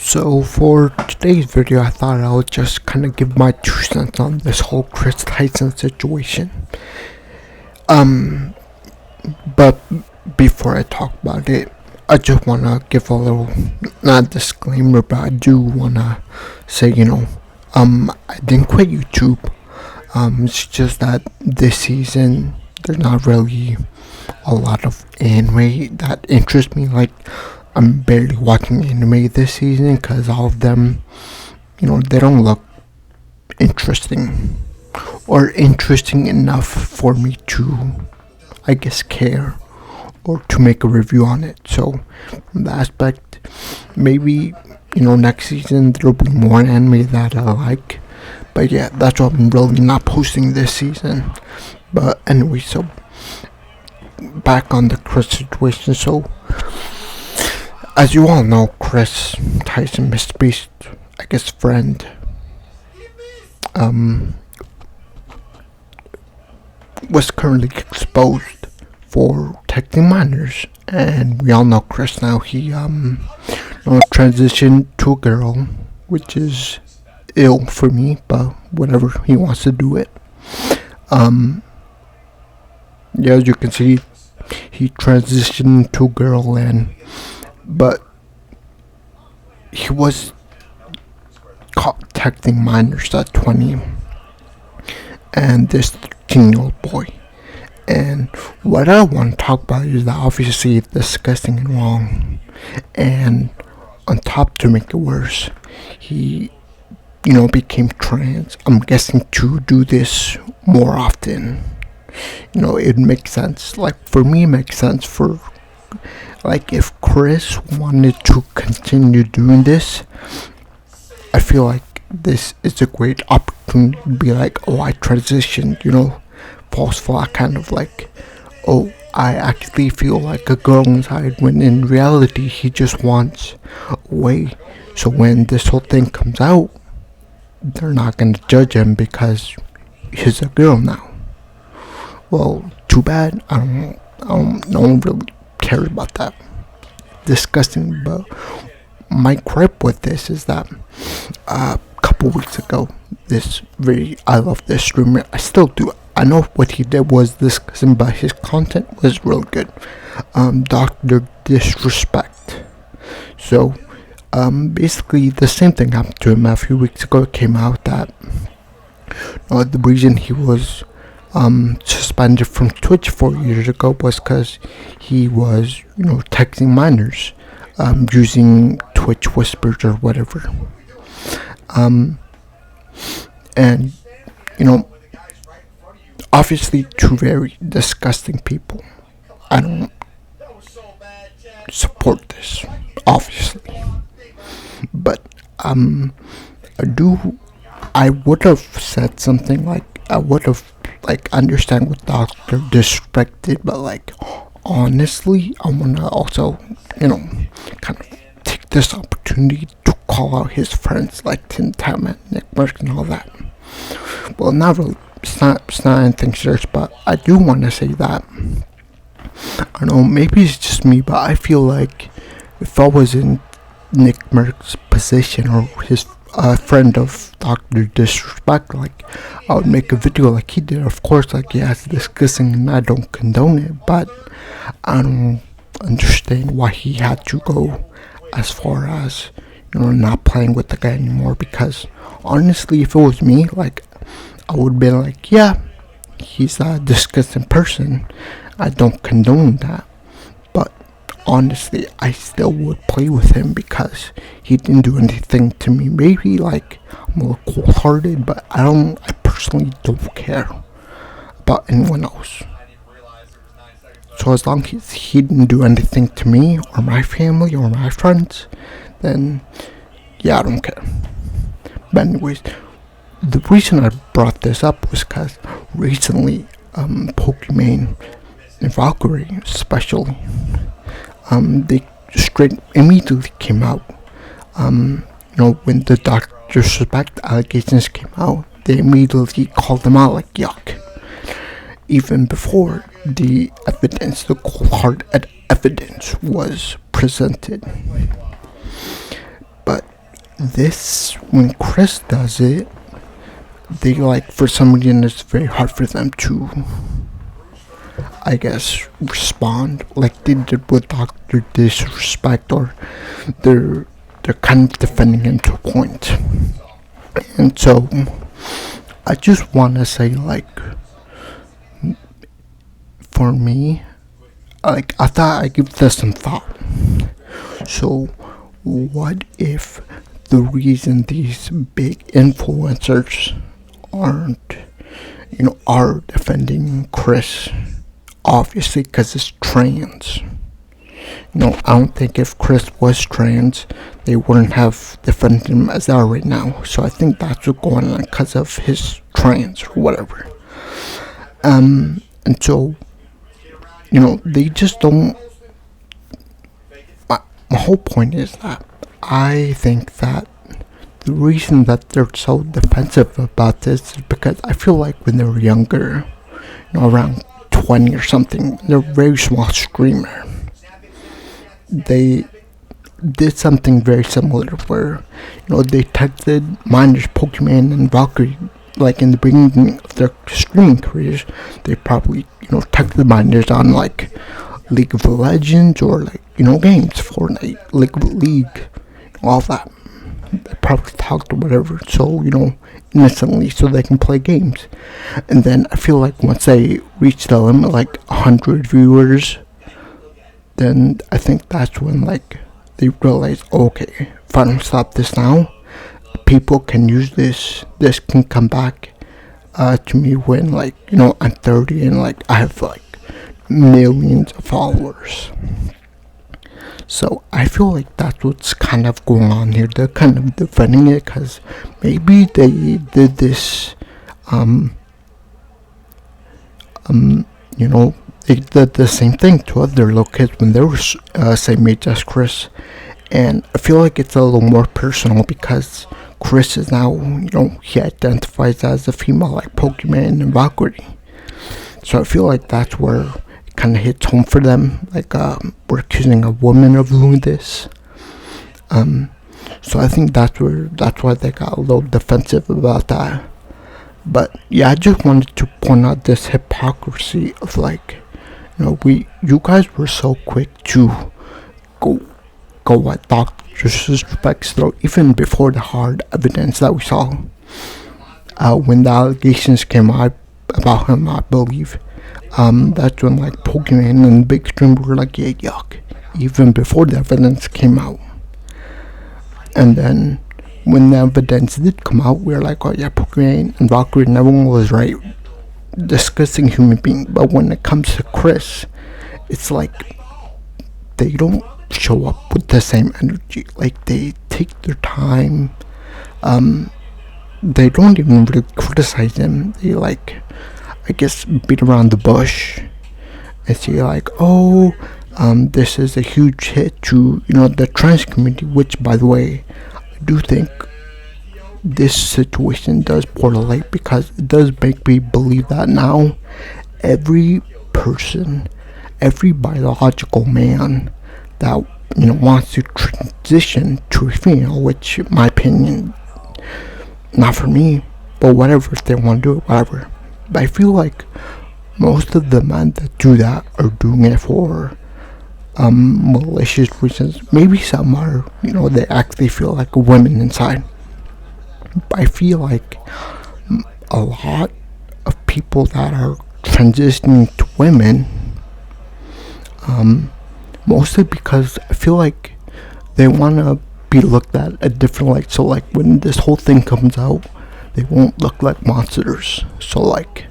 So for today's video, I thought I would just kind of give my 2 cents on this whole Kris Tyson situation. But before I talk about it, I just want to give a little, not disclaimer, but I do want to say, I didn't quit YouTube. It's just that this season, there's not really a lot of anime that interests me. Like, I'm barely watching anime this season because all of them, they don't look interesting or interesting enough for me to, I guess, care or to make a review on it. So, from that aspect, maybe, next season there'll be more anime that I like. But yeah, that's why I'm really not posting this season. But anyway, so back on the Kris situation. So, as you all know, Kris, Tyson, Mr.Beast, I guess friend, was currently exposed for texting minors. And we all know Kris now. He transitioned to a girl, which is ill for me, but whatever, he wants to do it. Yeah, as you can see, he transitioned to a girl, but he was caught texting minors at 20 and this 13-year-old boy. And what I want to talk about is that obviously it's disgusting and wrong. And on top, to make it worse, he became trans. I'm guessing to do this more often. It makes sense. Like, for me, it makes sense for, like, if Kris wanted to continue doing this, I feel like this is a great opportunity to be like, oh, I transitioned, false flag, kind of like, oh, I actually feel like a girl inside, when in reality he just wants a way. So when this whole thing comes out, they're not going to judge him because he's a girl now. Well, too bad. No one really cares about that. Disgusting. But my gripe with this is that a couple weeks ago, I love this streamer. I still do. I know what he did was disgusting, but his content was real good. Dr. Disrespect. So, basically the same thing happened to him a few weeks ago. It came out that the reason he was suspended from Twitch 4 years ago was because he was, texting minors, using Twitch whispers or whatever. And, obviously two very disgusting people. I don't support this, obviously. But, I would have said something like, I would have, understand what Dr. Disrespect did, but, honestly, I want to also, kind of take this opportunity to call out his friends, like Tim Tam and Nick Merck and all that. Well, not really, it's not anything serious, but I do want to say that, I don't know, maybe it's just me, but I feel like if I was in Nick Merck's position or his friend of Dr. Disrespect, I would make a video like he did. Of course, yeah, it's disgusting and I don't condone it, but I don't understand why he had to go as far as, not playing with the guy anymore, because honestly, if it was me, I would be like, yeah, he's a disgusting person. I don't condone that. But honestly, I still would play with him because he didn't do anything to me. Maybe I'm a little cold-hearted, but I personally don't care about anyone else. So as long as he didn't do anything to me or my family or my friends, then yeah, I don't care. But anyways, the reason I brought this up was because recently, Pokemon and Valkyrie especially, they straight immediately came out. When the Dr. Disrespect allegations came out, they immediately called them out like yuck. Even before the evidence, the cold hard evidence was presented. But this, when Kris does it, they like, for some reason, it's very hard for them to, I guess, respond like they did with Dr. Disrespect, or they're kind of defending him to a point. And so I just want to say, like, for me, like, I thought I'd give this some thought. So what if the reason these big influencers are defending Kris, obviously because it's trans? I don't think if Kris was trans, they wouldn't have defended him as they are right now. So I think that's what's going on because of his trans or whatever. And so, they just don't. My whole point is that I think that the reason that they're so defensive about this is because I feel like when they were younger, around 20 or something, they're a very small streamer. They did something very similar where, they tested minors, Pokemon, and Valkyrie. Like in the beginning of their streaming careers, they probably, tested minors on like League of Legends or like, games, Fortnite, League, all that. They probably talked or whatever, so, innocently, so they can play games. And then I feel like once they reach the limit, like 100 viewers, then I think that's when, like, they realize, okay, if I don't stop this now, people can use this can come back to me when, like, I'm 30 and, like, I have, like, millions of followers. So I feel like that's what's kind of going on here. They're kind of defending it because maybe they did this, they did the same thing to other little kids when they were same age as Kris. And I feel like it's a little more personal because Kris is now, he identifies as a female like Pokemon and Valkyrie. So I feel like that's where kind of hits home for them, like we're accusing a woman of doing this. So I think that's why they got a little defensive about that. But yeah, I just wanted to point out this hypocrisy of, like, you guys were so quick to go at Dr. Disrespect's throat even before the hard evidence that we saw when the allegations came out about him, I believe. That's when, like, Pokemon and Big Stream were like, yeah, yuck, even before the evidence came out. And then when the evidence did come out, we were like, oh yeah, Pokemon and Valkyrie and everyone was right, disgusting human being. But when it comes to Kris, it's like they don't show up with the same energy. Like, they take their time. They don't even really criticize him. They, like, I guess, beat around the bush and say, like, this is a huge hit to, the trans community, which, by the way, I do think this situation does pour a light because it does make me believe that now every person, every biological man that, wants to transition to a female, which, in my opinion, not for me, but whatever, if they want to do it, whatever. But I feel like most of the men that do that are doing it for malicious reasons. Maybe some are, they actually feel like women inside. But I feel like a lot of people that are transitioning to women, mostly because I feel like they want to be looked at a different light. So, like, when this whole thing comes out, they won't look like monsters. So, like,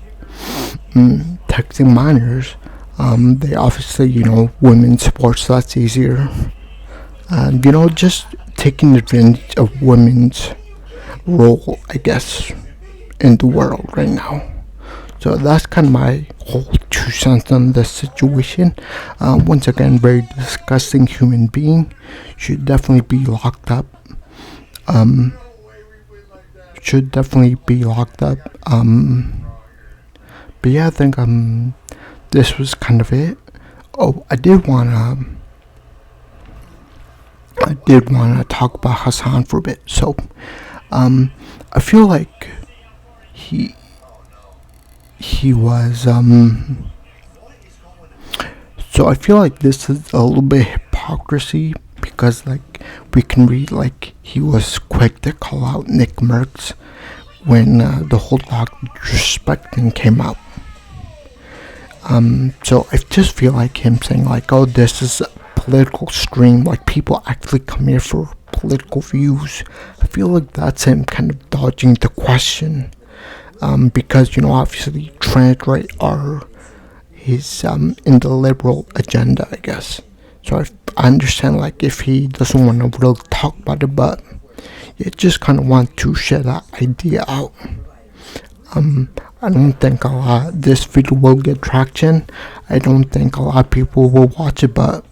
texting minors, they obviously, women's sports, so that's easier. And, just taking advantage of women's role, I guess, in the world right now. So that's kind of my whole 2 cents on this situation. Once again, very disgusting human being. Should definitely be locked up. But yeah, I think this was kind of it. Oh, I did wanna I did want to talk about Hassan for a bit. So, I feel like he he was So I feel like this is a little bit hypocrisy because like we can read like he was quick to call out Nick Merckx when the whole dog disrespecting came out. So I just feel like him saying like, oh, this is a political stream, like people actually come here for political views. I feel like that's him kind of dodging the question. Because obviously trans right are his in the liberal agenda, I guess. So I understand like if he doesn't want to really talk about it, but you just kind of want to share that idea out. I don't think this video will get traction. I don't think a lot of people will watch it, but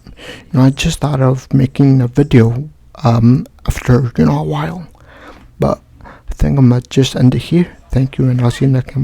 I just thought of making a video after a while. But I think I'm gonna just end it here. Thank you, and I'll see you next time.